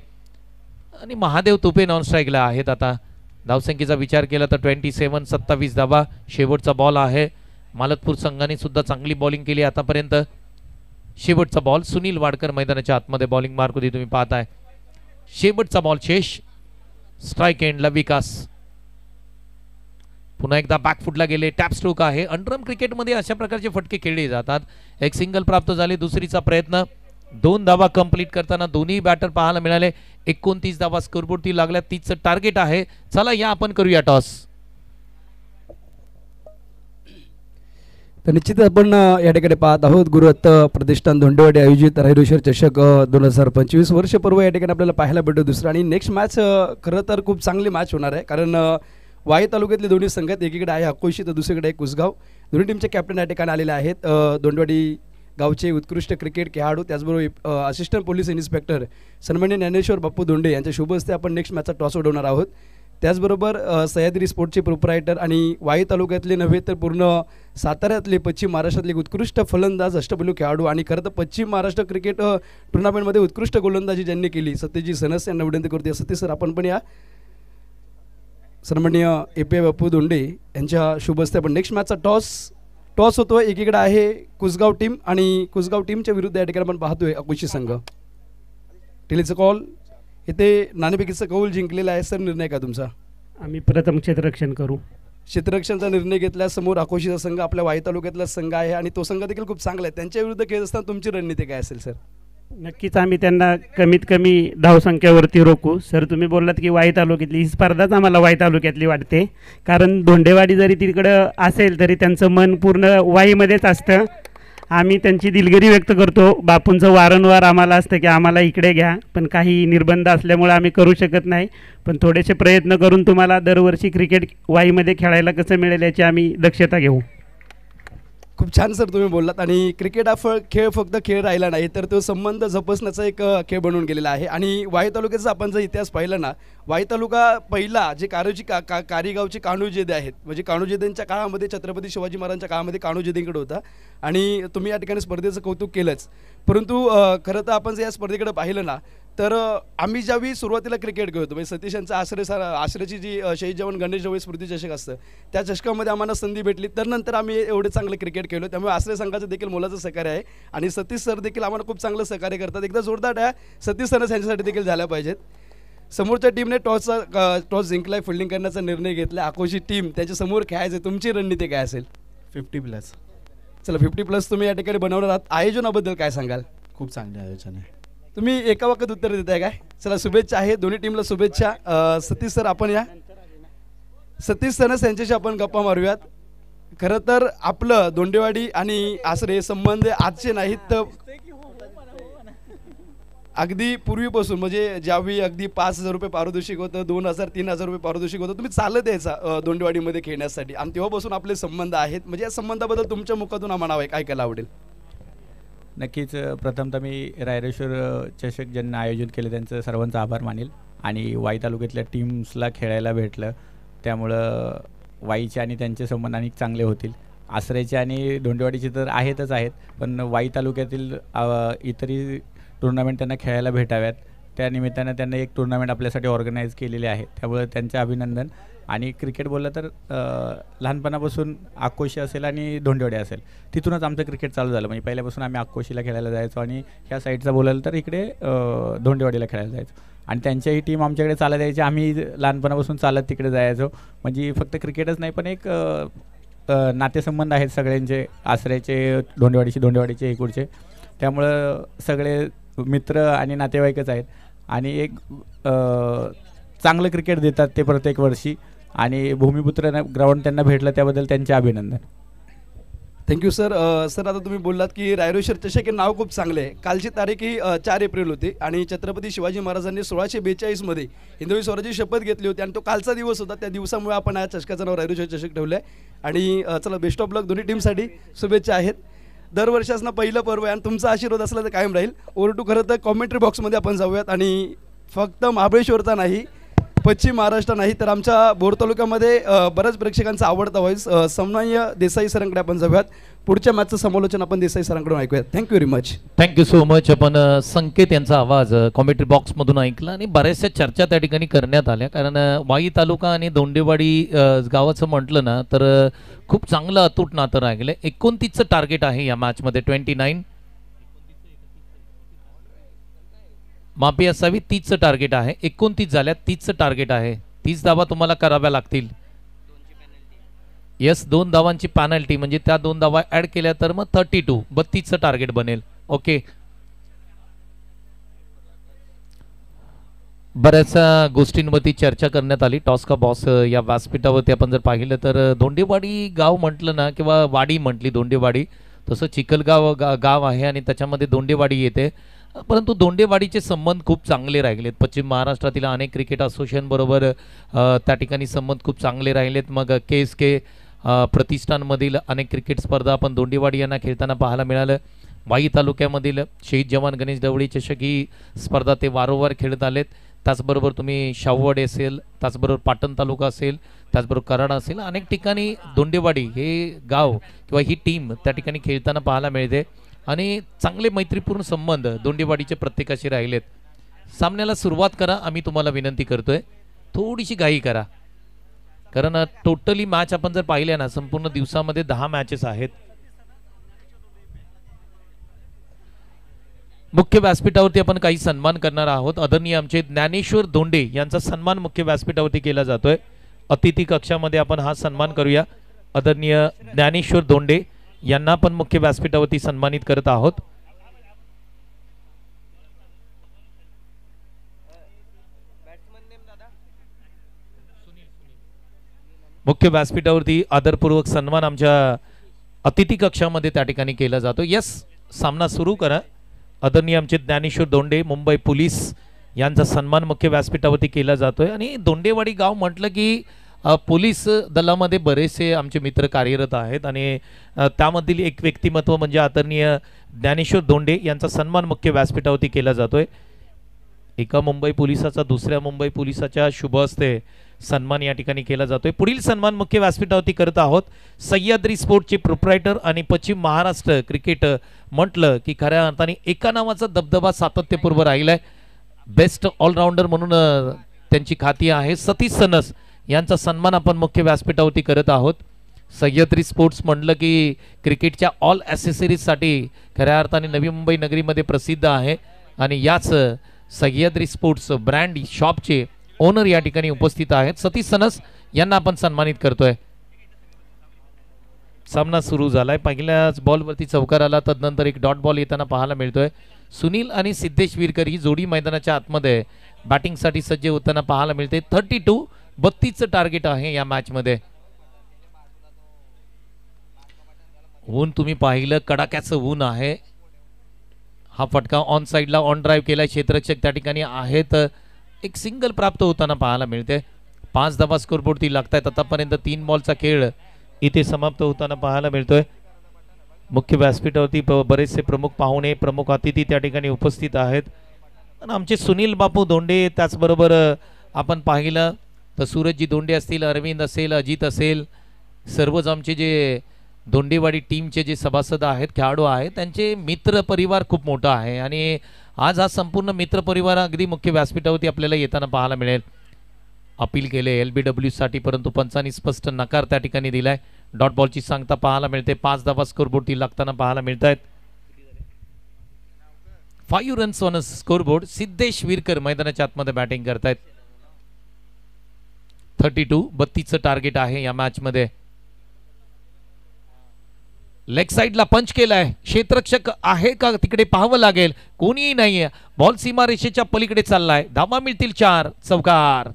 आणि महादेव तुपे नॉन स्ट्राईकला आहेत. आता धावसंख्येचा विचार केला तर 27. 27 धावा. शेवटचा बॉल आहे. मालतपूर संघाने सुद्धा चांगली बॉलिंग केली आतापर्यंत. शेवटचा बॉल. सुनील वाडकर मैदानाच्या आतमध्ये बॉलिंग मार्क होती तुम्ही पाहताय. शेवटचा बॉल शेष. स्ट्राईक एंडला विकास. पुन्हा एकदा बॅकफुटला गेले. टॅप स्ट्रोक आहे. अंडरआर्म क्रिकेटमध्ये अशा प्रकारचे फटके खेळले जातात. एक सिंगल प्राप्त झाले. दुसरीचा प्रयत्न. 2 धावा कंप्लीट करताना दोन्ही बॅटर पाहायला मिळाले. 29 धावा स्कोरबोर्डती लागल्या. 30चं टार्गेट आहे. चला या आपण करूया टॉस. तर निश्चित आपण या ठिकाणी पाहत आहोत गुरुदत्त प्रतिष्ठान धोंडेवाडी आयोजित रायरेश्वर चषक 2025 वर्षपर्व या ठिकाणी आपल्याला पाहायला भेटतो दुसरा. आणि नेक्स्ट मॅच खरं तर खूप चांगली मॅच होणार आहे, कारण वाई तालुक्यातले दोन्ही संघ आहेत. एकीकडे आहे अकोशी तर दुसरीकडे आहे कुसगाव. दोन्ही टीमचे कॅप्टन या ठिकाणी आलेले आहेत. धोंडेवाडी गावचे उत्कृष्ट क्रिकेट खेळाडू, त्याचबरोबर असिस्टंट पोलीस इन्स्पेक्टर सन्माननीय ज्ञानेश्वर बाप्पू धोंडे यांच्या शुभ हस्ते आपण नेक्स्ट मॅचचा टॉस उडवणार आहोत. त्याचबरोबर सह्याद्री स्पोर्टचे प्रोप्रायटर आणि वाई तालुक्यातले नव्हे तर पूर्ण साताऱ्यातले, पश्चिम महाराष्ट्रातले उत्कृष्ट फलंदाज, अष्टपैलू खेळाडू आणि खरं तर पश्चिम महाराष्ट्र क्रिकेट टुर्नामेंटमध्ये उत्कृष्ट गोलंदाजी ज्यांनी केली, सत्यजित सनस यांना विनंती करतो. सतीश सर आपण पण या. सन्माननीय API बाप्पू धोंडे यांच्या शुभ हस्ते आपण नेक्स्ट मॅचचा टॉस होतो. एकीकडे आहे कुसगाव टीम आणि कुसगाव टीमच्या विरुद्ध या ठिकाणी आपण पाहतोय अकोशी संघ. टेलीचा कॉल इथे नाणेफेकीचा कौल जिंकलेला आहे. सर निर्णय का तुमचा? आम्ही प्रथम क्षेत्ररक्षण करू. क्षेत्ररक्षणचा निर्णय घेतल्यासमोर अकोशीचा संघ आपल्या वाई तालुक्यातला संघ आहे आणि तो संघ देखील खूप चांगला आहे. त्यांच्या विरुद्ध खेळत असताना तुमची रणनीती काय असेल सर? नक्कीच आम्ही त्यांना कमीत कमी धावसंख्येवरती रोखू. सर तुम्ही बोललात की वाई तालुक्यातली ही स्पर्धाच आम्हाला वाई तालुक्यातली वाटते, कारण धोंडेवाडी जरी तिकडं असेल तरी त्यांचं मन पूर्ण वाईमध्येच असतं. आम्ही त्यांची दिलगिरी व्यक्त करतो. बापूंचं वारंवार आम्हाला असतं की आम्हाला इकडे घ्या, पण काही निर्बंध असल्यामुळे आम्ही करू शकत नाही. पण थोडेसे प्रयत्न करून तुम्हाला दरवर्षी क्रिकेट वाईमध्ये खेळायला कसं मिळेल याची आम्ही दक्षता घेऊ. खूप छान सर तुम्ही बोललात. आणि क्रिकेट हा खेळ फक्त खेळ राहिला नाही तर तो संबंध जपसण्याचा एक खेळ बनवून गेलेला आहे. आणि वाई तालुक्याचा आपण जर इतिहास पाहिला ना, वाई तालुका पहिला जे कारीगावचे कान्होजेदे आहेत, म्हणजे कान्होजेदेंच्या काळामध्ये छत्रपती शिवाजी महाराजांच्या काळामध्ये कान्होजेदेंकडे होता. आणि तुम्ही या ठिकाणी स्पर्धेचं कौतुक केलंच, परंतु खरं तर आपण जर या स्पर्धेकडे पाहिलं ना तर आम्ही ज्यावेळी सुरुवातीला क्रिकेट खेळतो, म्हणजे सतीश यांचा आश्रयाची जी शहीद जवान गणेश ढवळे स्मृती चषक असतं त्या चषकामध्ये आम्हाला संधी भेटली, तर नंतर आम्ही एवढे चांगले क्रिकेट खेळलो. त्यामुळे आश्रय संघाचं देखील मोलाचं सहकार्य आहे आणि सतीश सर देखील आम्हाला खूप चांगलं सहकार्य करतात. एकदा जोरदार आहे सतीश सरच यांच्यासाठी देखील झाल्या पाहिजेत. समोरच्या टीमने टॉस जिंकलाय, फिल्डिंग करण्याचा निर्णय घेतला. अकोशी टीम त्याच्या समोर खेळायचं, तुमची रणनीती काय असेल? 50+. चला 50+ तुम्ही या ठिकाणी बनवणार आहात. आयोजनाबद्दल काय सांगाल? खूप चांगले आयोजन आहे. तुम्ही एका वाक्यात उत्तर देताय काय? चला शुभेच्छा आहे दोन्ही टीमला शुभेच्छा. सतीश सर आपण या. सतीश सनस यांच्याशी आपण गप्पा मारूयात. खरं तर आपलं धोंडेवाडी आणि आसरे संबंध आजचे नाहीत तर अगदी पूर्वीपासून, म्हणजे ज्यावेळी अगदी 5,000 रुपये पारितोषिक होतं, 2,000 3,000 रुपये पारितोषिक होतं, तुम्ही चालत यायचा धोंडेवाडीमध्ये खेळण्यासाठी आणि तेव्हापासून आपले संबंध आहेत. म्हणजे या संबंधाबद्दल तुमच्या मुखातून आम्हाला ऐकायला आवडेल. नक्कीच. प्रथमतः मी रायरेश्वर चषक ज्यांना आयोजित केले त्यांचं सर्वांचा आभार मानेल. आणि वाई तालुक्यातल्या टीम्सला खेळायला भेटलं त्यामुळं वाईचे आणि त्यांचे संबंध अनेक चांगले होतील. आसऱ्याचे आणि धोंडेवाडीचे तर आहेतच आहेत, पण वाई तालुक्यातील इतरही टुर्नामेंट त्यांना खेळायला भेटाव्यात, त्या निमित्तानं त्यांना एक टुर्नामेंट आपल्यासाठी ऑर्गनाईज केलेले आहे, त्यामुळे त्यांचे अभिनंदन. आणि क्रिकेट बोललं तर लहानपणापासून अक्कोशी असेल आणि धोंडेवाडी असेल तिथूनच आमचं क्रिकेट चालू झालं. म्हणजे पहिल्यापासून आम्ही अक्कोशीला खेळायला जायचो आणि ह्या साईडचा बोलायला तर इकडे धोंडेवाडीला खेळायला जायचो आणि त्यांच्याही टीम आमच्याकडे चालत यायची. आम्ही लहानपणापासून चालत तिकडे जायचो. म्हणजे फक्त क्रिकेटच नाही पण एक नातेसंबंध आहेत सगळ्यांचे, आसऱ्याचे, धोंडेवाडीचे इकडचे, त्यामुळं सगळे मित्र आणि नातेवाईकच आहेत आणि एक चांगलं क्रिकेट देतात ते प्रत्येक वर्षी. आणि भूमिपुत्र ग्राउंड त्यांना भेटलं त्याबद्दल त्यांचे अभिनंदन. Thank you sir. सर आता तुम्ही बोललात की रायरेश्वर चषक हे नाव खूप चांगले आहे. कालची तारीख ही 4 एप्रिल होती आणि छत्रपती शिवाजी महाराजांनी 1642 हिंदवी स्वराज्याची शपथ घेतली होती आणि तो कालचा दिवस होता. त्या दिवसामुळे आपण या चषकाचं नाव रायरेश्वर चषक ठेवलं आहे. आणि चला बेस्ट ऑफ लक, दोन्ही टीमसाठी शुभेच्छा आहेत. दरवर्षी असणं पहिलं पर्व आहे आणि तुमचा आशीर्वाद असला तर कायम राहील. ओरटू खरं तर कॉमेंट्री बॉक्समध्ये आपण जाऊयात आणि फक्त महाबळेश्वरचा नाही, पश्चिम महाराष्ट्र नाही तर आमच्या बोर तालुक्यामध्ये बऱ्याच प्रेक्षकांचा आवडता व्हॉईस सन्माननीय देसाई सरांकडे आपण जाऊयात. पुढच्या मॅचचं समालोचन आपण देसाई सरांकडून ऐकूयात. Thank you very much. Thank you so much. आपण संकेत यांचा आवाज कॉमेंट्री बॉक्समधून ऐकला आणि बऱ्याचशा चर्चा त्या ठिकाणी करण्यात आल्या, कारण वाई तालुका आणि धोंडेवाडी गावाचं म्हटलं ना तर खूप चांगलं अतूट नातं राहिलं. 29चं टार्गेट आहे या मॅचमध्ये. 29 माफी असावी, 30चं टार्गेट आहे. 29 झाल्या, 30चं टार्गेट आहे. 30 धावा तुम्हाला कराव्या लागतील. येस, 2 धावांची पॅनल्टी, म्हणजे त्या 2 धावा ऍड केल्या तर मग 32 32चं टार्गेट बनेल. ओके, बऱ्याचशा गोष्टींवरती चर्चा करण्यात आली. टॉस का बॉस या व्यासपीठावरती आपण जर पाहिलं तर दोंडेवाडी गाव म्हटलं ना किंवा वाडी म्हटली दोंडेवाडी, तसं चिखलगाव गाव आहे आणि त्याच्यामध्ये दोंडेवाडी येते. परंतु दोंडेवाडीचे संबंध खूप चांगले राहिलेत. पश्चिम महाराष्ट्रातील अनेक क्रिकेट असोसिएशन बरोबर त्या ठिकाणी संबंध खूप चांगले राहिलेत. मग KSK प्रतिष्ठानमधील अनेक क्रिकेट स्पर्धा आपण दोंडेवाडी यांना खेळताना पाहायला मिळालं. वाई तालुक्यामधील शहीद जवान गणेश ढवळी चषक ही स्पर्धा ते वारंवार खेळत आलेत. त्याचबरोबर तुम्ही शाहूवाडी असेल, त्याचबरोबर पाटण तालुका असेल, त्याचबरोबर कराड असेल, अनेक ठिकाणी दोंडेवाडी हे गाव किंवा ही टीम त्या ठिकाणी खेळताना पाहायला मिळते आणि चांगले मैत्रीपूर्ण संबंध दोंडेवाडीचे प्रत्येकाशी राहिलेत. सामन्याला सुरुवात करा, आम्ही तुम्हाला विनंती करतोय. थोडीशी घाई करा, कारण टोटली मॅच आपण जर पाहिल्या ना, संपूर्ण दिवसामध्ये 10 मॅचेस आहेत. मुख्य व्यासपीठावरती आपण काही सन्मान करणार आहोत. आदरणीय आमचे ज्ञानेश्वर दोंडे यांचा सन्मान मुख्य व्यासपीठावरती केला जातोय. अतिथी कक्षामध्ये आपण हा सन्मान करूया. आदरणीय ज्ञानेश्वर दोंडे यांना पण मुख्य व्यासपीठावरती सन्मानित करत आहोत. मुख्य व्यासपीठावरती आदरपूर्वक सन्मान आमच्या अतिथी कक्षामध्ये त्या ठिकाणी केला जातो. यस, सामना सुरू करा. आदरणीय आमचे ज्ञानेश्वर दोंडे मुंबई पोलीस यांचा सन्मान मुख्य व्यासपीठावरती केला जातोय. आणि दोंडेवाडी गाव म्हटलं की पोलीस दलामध्ये बरेचसे आमचे मित्र कार्यरत आहेत आणि त्यामधील एक व्यक्तिमत्व म्हणजे आदरणीय ज्ञानेश्वर दोंडे यांचा सन्मान मुख्य व्यासपीठावरती केला जातोय. एका मुंबई पोलिसाचा दुसऱ्या मुंबई पोलिसाच्या शुभ हस्ते सन्मान या ठिकाणी केला जातोय. पुढील सन्मान मुख्य व्यासपीठावरती करत आहोत. सह्याद्री स्पोर्टचे प्रोप्रायटर आणि पश्चिम महाराष्ट्र क्रिकेट म्हटलं की खऱ्या अर्थाने एका नावाचा दबदबा सातत्यपूर्व राहिलाय. बेस्ट ऑलराऊंडर म्हणून त्यांची ख्याती आहे. सतीश सनस यांचा सन्मान आपण मुख्य व्यासपीठावरती करत आहोत. सह्याद्री स्पोर्ट्स म्हटलं की क्रिकेटच्या ऑल ॲसेसरीजसाठी खऱ्या अर्थाने नवी मुंबई नगरीमध्ये प्रसिद्ध आहे आणि याच सह्याद्री स्पोर्ट्स ब्रँड शॉपचे ओनर या ठिकाणी उपस्थित आहेत. सतीश सनस यांना आपण सन्मानित करतोय. सामना सुरू झालाय. पहिल्याच बॉलवरती चौकार आला, तदनंतर एक डॉट बॉल येताना पाहायला मिळतोय. सुनील आणि सिद्धेश विरकर ही जोडी मैदानाच्या आतमध्ये बॅटिंगसाठी सज्ज होताना पाहायला मिळते. 32 टार्गेट आहे या मॅच मध्ये. ऊन तुम्ही पाहिलं, कडाक्याचं ऊन आहे. हा फटका ऑन साइडला ऑन ड्राईव्ह केला. क्षेत्ररक्षक त्या ठिकाणी आहेत. एक सिंगल प्राप्त होताना पाहायला मिळते. 5 धावा स्कोरबोर्डती लागतायत. आतापर्यंत 3 बॉलचा खेळ इथे समाप्त होताना पाहायला मिळतोय. मुख्य व्यासपीठावरती बरेचसे प्रमुख पाहुणे, प्रमुख अतिथी त्या ठिकाणी उपस्थित आहेत. आणि आमचे सुनील बापू दोंडे, त्याचबरोबर आपण पाहिलं तर सूरजजी दोंडे असतील, अरविंद असेल, अजित असेल, सर्वच आमचे जे दोंडेवाडी टीमचे जे सभासद आहेत, खेळाडू आहेत, त्यांचे मित्र परिवार खूप मोठा आहे आणि आज हा संपूर्ण मित्र परिवार अगदी मुख्य व्यासपीठावरती आपल्याला येताना पाहायला मिळेल. अपील केले LBW साठी, परंतु पंचांनी स्पष्ट नकार त्या ठिकाणी दिलाय. डॉट बॉलची सांगता पाहायला मिळते. 5 धावा स्कोरबोर्डती लागताना पाहायला मिळत आहेत. 5 runs on scoreboard. Siddhesh Virkar मैदानाच्या आतमध्ये बॅटिंग करतायत. 32 टार्गेट आहे या मॅच मध्ये. लेग साइडला पंच केलाय. क्षेत्ररक्षक आहे का तिकडे पाहावं लागेल. कोणीही नाहीये. बॉल सीमारेषेच्या पलीकडे चाललाय. धावा मिळतील 4. चौकार.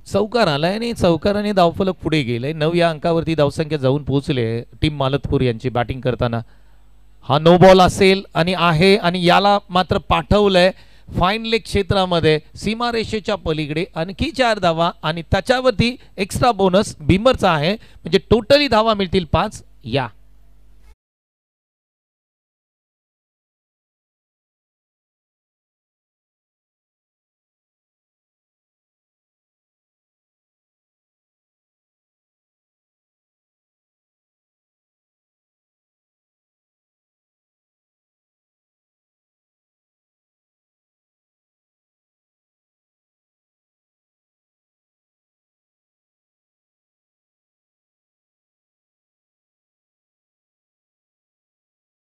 चौकार आलाय आणि चौकाराने धावफलक पुढे गेले. 9 या अंकावरती धावसंख्या जाऊन पोहोचले टीम मालतपूर यांची बॅटिंग करताना. हा नो बॉल असेल आणि आहे आणि याला मात्र पाठवलंय फाईन लेग क्षेत्रामध्ये सीमारेषेच्या पलीकडे. आणखी 4 धावा आणि त्याच्यावरती एक्स्ट्रा बोनस बिमरचा आहे, म्हणजे टोटली धावा मिळतील 5. या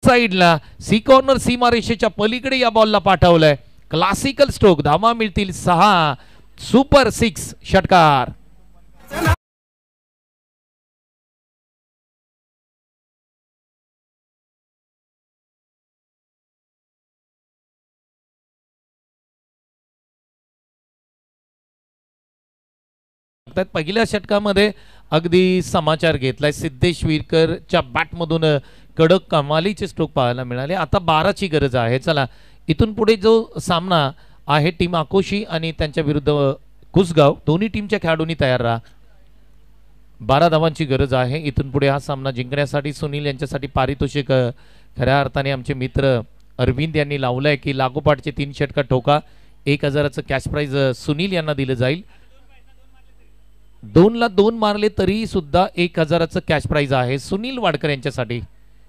साईडला सी कॉर्नर सीमारेषेच्या पलीकडे या बॉलला पाठवलंय. Classical stroke. धावा मिळतील 6. सुपर 6 षटकार. पहिल्या षटकामध्ये अगदी समाचार घेतलाय. सिद्धेश विरकरच्या बॅटमधून कडक कमालीचे स्ट्रोक पाहायला मिळाले. आता 12ची गरज आहे. चला इथून पुढे जो सामना आहे टीम आकोशी आणि त्यांच्या विरुद्ध कुसगाव, दोन्ही टीमच्या खेळाडूंनी तयार राहा. 12 धावांची गरज आहे इथून पुढे हा सामना जिंकण्यासाठी. सुनील यांच्यासाठी पारितोषिक खऱ्या अर्थाने आमचे मित्र अरविंद यांनी लावलंय की लागोपाठचे 3 षटकार ठोका. 1000चं कॅश प्राइज सुनील यांना दिलं जाईल. 2 ला 2 मारले तरी सुद्धा 1000चं कॅश प्राइज आहे सुनील वाडकर यांच्यासाठी.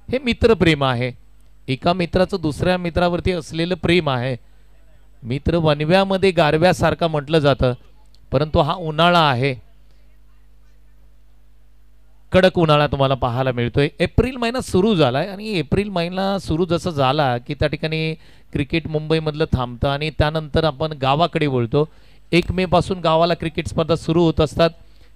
हे मित्रप्रेम आहे. एका मित्राचं दुसऱ्या मित्रावरती असलेलं प्रेम आहे. मित्र वनव्यामध्ये गारव्यासारखा म्हटलं जातं, परंतु हा उन्हाळा आहे. कडक उन्हाळा तुम्हाला पाहायला मिळतोय. एप्रिल महिना सुरू झालाय आणि एप्रिल महिना सुरू जसं झाला की त्या ठिकाणी क्रिकेट मुंबईमधलं थांबतं आणि त्यानंतर आपण गावाकडे वळतो. 1 मे पासून गावाला क्रिकेट स्पर्धा सुरू होत असतात.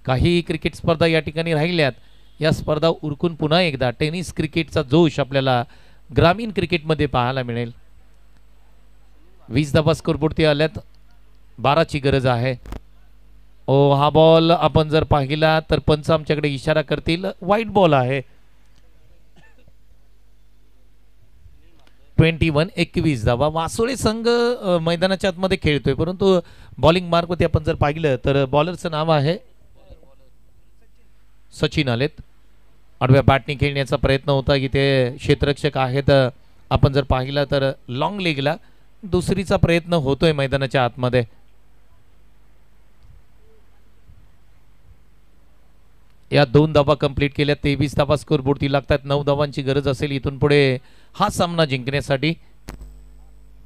काही क्रिकेट स्पर्धा या ठिकाणी राहिल्यात. या स्पर्धा उरकून पुन्हा एकदा टेनिस क्रिकेटचा जोश आपल्याला ग्रामीण क्रिकेटमध्ये पाहायला मिळेल. 20 धावा स्कोरबोर्डती आल्यात. 12ची गरज आहे. हा बॉल आपण जर पाहिला तर पंच आमच्याकडे इशारा करतील वाईट बॉल आहे. 21 धावा. वासोळे संघ मैदानाच्या आतमध्ये खेळतोय, परंतु बॉलिंग मार्कवरती आपण जर पाहिलं तर बॉलरचं नाव आहे सचिन आलेत. आडव्या बॅटने खेळण्याचा प्रयत्न होता की ते क्षेत्ररक्षक आहेत. आपण जर पाहिलं तर लॉंग लेगला दुसरीचा प्रयत्न होतोय मैदानाच्या आतमध्ये. या 2 धावा कंप्लीट केल्या. 23 धावा स्कोरबोर्डती लागतात. 9 धावांची गरज असेल इथून पुढे हा सामना जिंकण्यासाठी.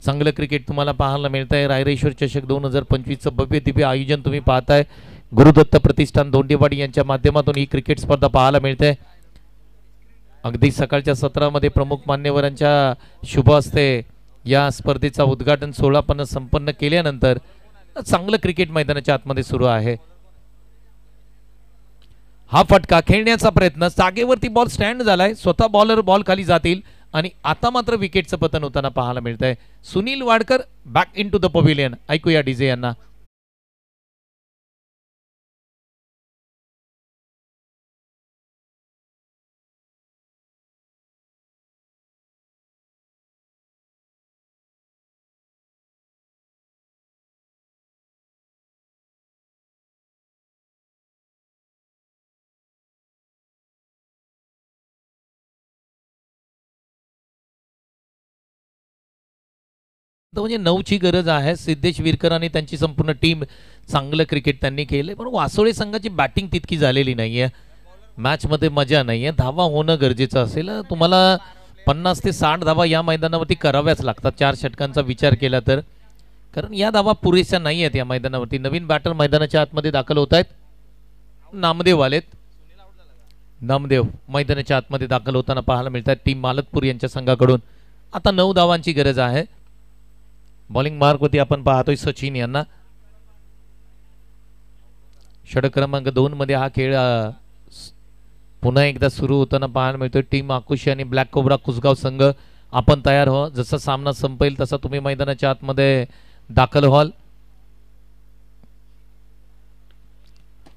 चांगलं क्रिकेट तुम्हाला पाहायला मिळतंय. रायरेश्वर चषक 2025चं भव्य दिव्य आयोजन तुम्ही पाहताय. गुरुदत्त प्रतिष्ठान दोंडेवाडी यांच्या माध्यमातून ही क्रिकेट स्पर्धा पाहायला मिळते. अगदी सकाळच्या सत्रामध्ये प्रमुख मान्यवरांच्या शुभ हस्ते या स्पर्धेचा उद्घाटन सोहळा पण संपन्न केल्यानंतर चांगलं क्रिकेट मैदानाच्या आतमध्ये सुरू आहे. हा फटका खेळण्याचा प्रयत्न. जागेवरती बॉल स्टँड झालाय. स्वतः बॉलर बॉल खाली जातील आणि आता मात्र विकेटचं पतन होताना पाहायला मिळतंय. Sunil Wadkar back in to the pavilion. ऐकूया डीजे यांना. म्हणजे 9ची गरज आहे. सिद्धेश विरकर आणि त्यांची संपूर्ण टीम चांगलं क्रिकेट त्यांनी केलंय, पण वासोळे संघाची बॅटिंग तितकी झालेली नाहीये. मॅचमध्ये मजा नाहीये. धावा होणं गरजेचं असेल. तुम्हाला 50 ते 60 धावा या मैदानावरती कराव्याच लागतात 4 षटकांचा विचार केला तर, कारण या धावा पुरेशा नाही आहेत या मैदानावरती. नवीन बॅटर मैदानाच्या आतमध्ये दाखल होत आहेत. नामदेव आलेत. नामदेव मैदानाच्या आतमध्ये दाखल होताना पाहायला मिळतात टीम मालकपूर यांच्या संघाकडून. आता 9 धावांची गरज आहे. बॉलिंग मार्कवरती आपण पाहतोय सचिन यांना. षटक क्रमांक 2 मध्ये हा खेळ पुन्हा एकदा सुरू होताना पाहायला मिळतोय. टीम आकुशी आणि ब्लॅक कोब्रा कुसगाव संघ आपण तयार हो. जसा सामना संपेल तसा तुम्ही मैदानाच्या आतमध्ये दाखल व्हाल.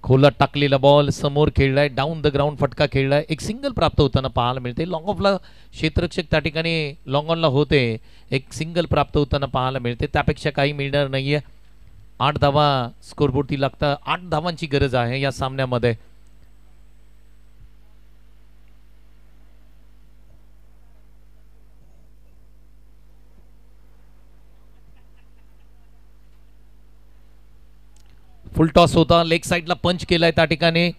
खोलात टाकलेला बॉल समोर खेळलाय. डाऊन द ग्राउंड फटका खेळलाय. एक सिंगल प्राप्त होताना पाहायला मिळते. लॉंग ऑफला क्षेत्ररक्षक त्या ठिकाणी लॉंग ऑनला होते. एक सिंगल प्राप्त होताना पाहायला मिळते. त्यापेक्षा काही मिळणार नाहीये. 8 धावा स्कोरबोर्डती लागतात. 8 धावांची गरज आहे या सामन्यामध्ये. फुल टॉस होता. लेग साईडला पंच केलाय त्या ठिकाणी.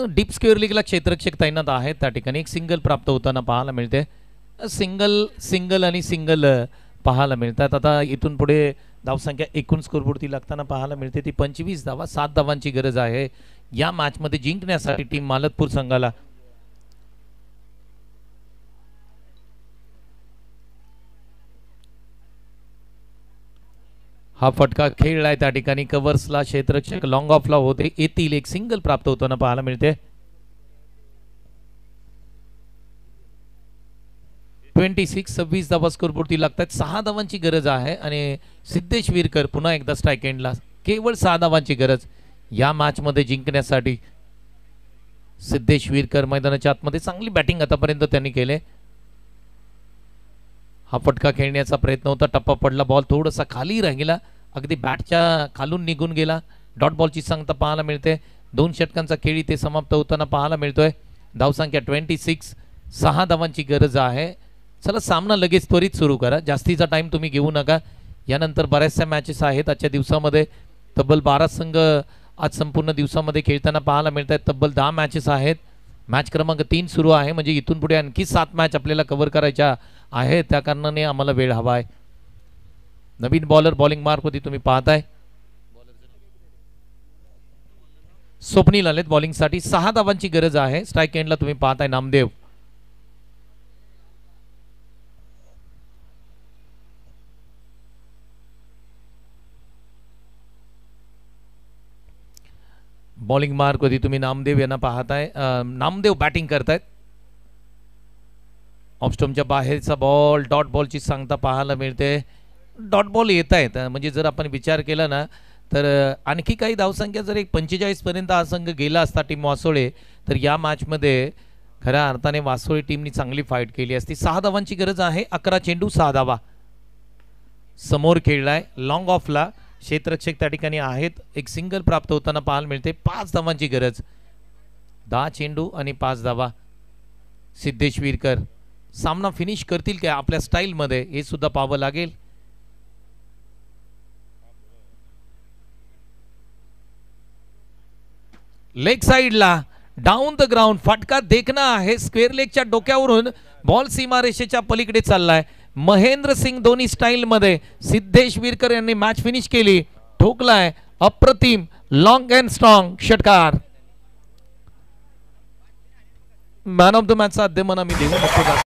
डीप स्क्वेअर लीगला क्षेत्ररक्षक तैनात आहेत. त्या ठिकाणी एक सिंगल प्राप्त होताना पाहायला मिळते. सिंगल आणि सिंगल पाहायला मिळतात. आता इथून पुढे धावसंख्या एकूण स्कोरबोर्डती लागताना पाहायला मिळते ती 25 धावा. 7 धावांची गरज आहे या मॅचमध्ये जिंकण्यासाठी टीम मालकपूर संघाला. हा फटका खेळलाय त्या ठिकाणी कव्हर्सला, क्षेत्ररक्षक लॉंग ऑफला होते येतील, एक सिंगल प्राप्त होताना पाहायला मिळते. 26 धावा स्कोरवरती लागतात. 6 धावांची गरज आहे आणि सिद्धेश विरकर पुन्हा एकदा स्ट्राईक एंडला. केवळ 6 धावांची गरज या मॅच मध्ये जिंकण्यासाठी. सिद्धेश विरकर मैदानाच्या आतमध्ये चांगली बॅटिंग आतापर्यंत त्यांनी केले. हा फटका खेळण्याचा प्रयत्न होता, टप्पा पडला, बॉल थोडासा खाली राहिला, अगदी बॅटच्या खालून निघून गेला. डॉट बॉलची सांगता पाहायला मिळते. 2 षटकांचा खेळ इथे समाप्त होताना पाहायला मिळतोय. धावसंख्या 26, 6 धावांची गरज आहे. चला सामना लगेच त्वरित सुरू करा, जास्तीचा टाइम तुम्ही घेऊ नका. यानंतर बऱ्याचशा मॅचेस आहेत आजच्या दिवसामध्ये. तब्बल 12 संघ आज संपूर्ण दिवसामध्ये खेळताना पाहायला मिळत आहेत. तब्बल 10 मॅचेस आहेत. मॅच क्रमांक 3 सुरू आहे, म्हणजे इथून पुढे आणखी 7 मॅच आपल्याला कव्हर करायच्या आहेत. त्या कारणाने आम्हाला वेळ हवा आहे. नवीन बॉलर बॉलिंग मार्कवरती तुम्ही पाहताय. स्वप्नील आलेत बॉलिंगसाठी. 6 धावांची गरज आहे. स्ट्राईक एंडला तुम्ही पाहताय नामदेव. बॉलिंग मार्क वरती तुम्ही नामदेव यांना पाहताय. नामदेव बॅटिंग करतायत. ऑफस्टॉमच्या बाहेरचा बॉल, डॉट बॉलची सांगता पाहायला मिळते. डॉट बॉल येत आहेत, म्हणजे जर आपण विचार केला ना तर आणखी काही धावसंख्या जर एक 45 पर्यंत हा संघ गेला असता टीम वासोळे, तर या मॅचमध्ये खऱ्या अर्थाने वासोळे टीमनी चांगली फाईट केली असती. 6 धावांची गरज आहे. 11 चेंडू 6 धावा. समोर खेळलाय लॉंग ऑफला, क्षेत्ररक्षक त्या ठिकाणी आहेत. एक सिंगल प्राप्त होताना पाहायला मिळते. 5 धावांची गरज. 10 चेंडू आणि 5 धावा. सिद्धेश विरकर सामना फिनिश करतील काय आपल्या स्टाईलमध्ये, हे सुद्धा पाहावं लागेल. लेग साइडला डाऊन द ग्राउंड फटका देखना आहे. स्क्वेअर लेगच्या डोक्यावरून बॉल सीमारेषेच्या पलीकडे चाललाय. महेंद्र सिंग धोनी स्टाईल मध्ये सिद्धेश विरकर यांनी मॅच फिनिश केली. ठोकलाय अप्रतिम लॉंग अँड स्ट्रॉंग षटकार. मॅन ऑफ द मॅचचा अध्यमन आम्ही देऊ.